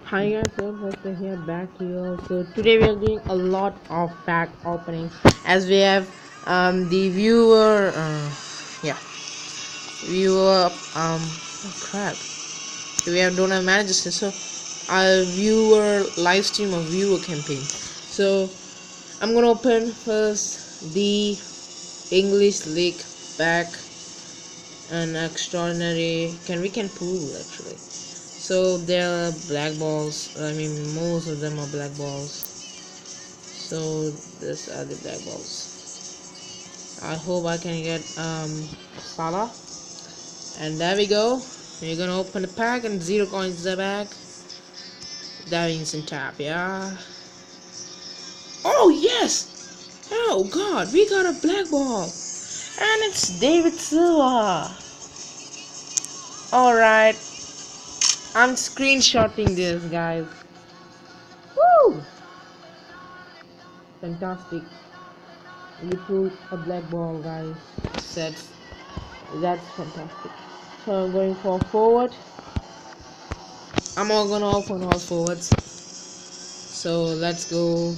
Hi guys, so Foster here back here. So today we are doing a lot of pack openings as we have the viewer oh crap, we have don't have managers here, so our viewer live stream of viewer campaign. So I'm gonna open first the English League pack, an extraordinary we can pull actually. So there are black balls. I mean, most of them are black balls. So these are the black balls. I hope I can get Salah. And there we go. We're gonna open the pack and 0 coins in the back. That instant tap, yeah. Oh yes! Oh god, we got a black ball, and it's David Silva. All right, I'm screenshotting this, guys. Woo! Fantastic. We pulled a black ball, guys. That's fantastic. So I'm going for forward. I'm all gonna open all forwards. So let's go.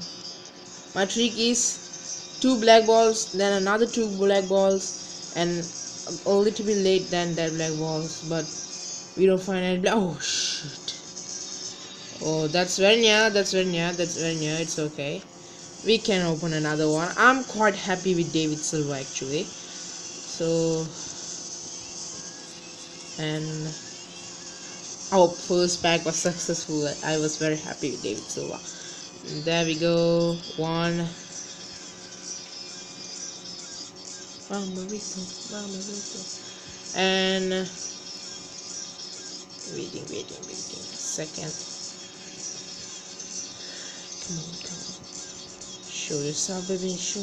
My trick is 2 black balls, then another 2 black balls, and a little bit late than that black balls, but we don't find any black. Oh shit! Oh, that's very near. That's very near. That's very near. It's okay. We can open another one. I'm quite happy with David Silva actually. So and our first pack was successful. I was very happy with David Silva. There we go. One. And waiting. Second. Come on. Show yourself, baby. Show.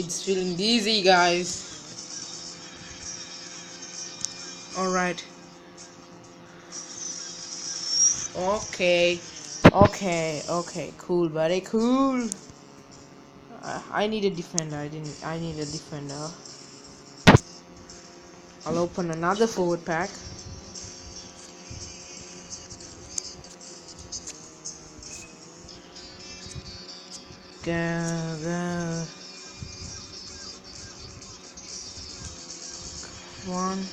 It's feeling dizzy, guys. Alright. Okay. Cool, buddy. Cool. I need a defender. I need a defender. I'll open another forward pack. One.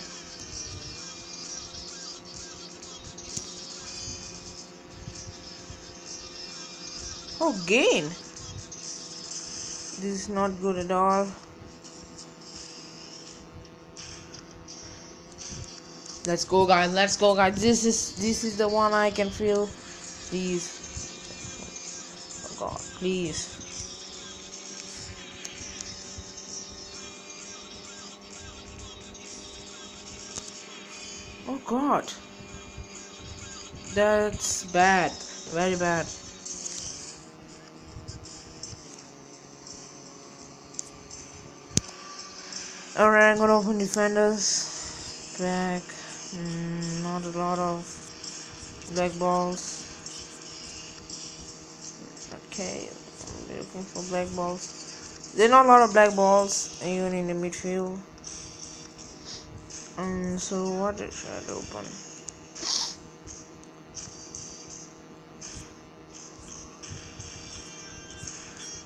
Oh, gain. This is not good at all. Let's go, guys. This is the one I can feel. Please. Oh god, please. Oh god. That's bad. Very bad. Alright, I'm gonna open defenders back. Not a lot of black balls. Okay, I'm looking for black balls. There are not a lot of black balls even in the midfield. So what should I open?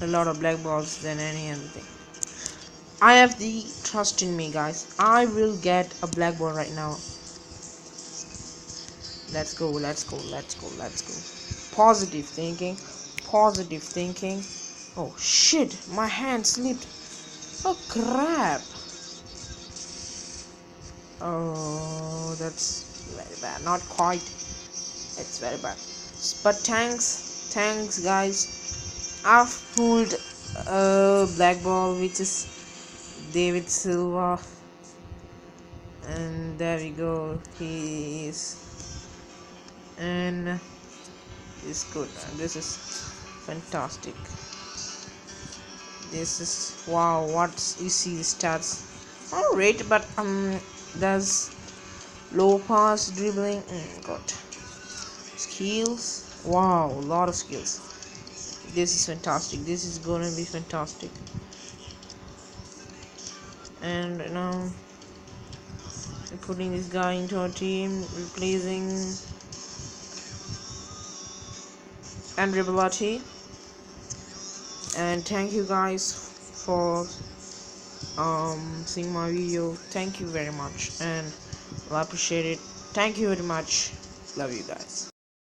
A lot of black balls than any other thing. I have the trust in me, guys. I will get a black ball right now. Let's go. Positive thinking. Oh shit, my hand slipped. Oh crap. Oh, that's very bad. Not quite. It's very bad. But thanks guys. I've pulled a black ball which is David Silva, and there we go. He is, and it's good. This is fantastic. This is wow. What you see the stats? Alright, but there's low pass, dribbling. God, skills. Wow, a lot of skills. This is fantastic. This is gonna be fantastic. And now putting this guy into our team, replacing Andre Bellotti. And thank you guys for seeing my video. Thank you very much, and I appreciate it. Thank you very much. Love you guys.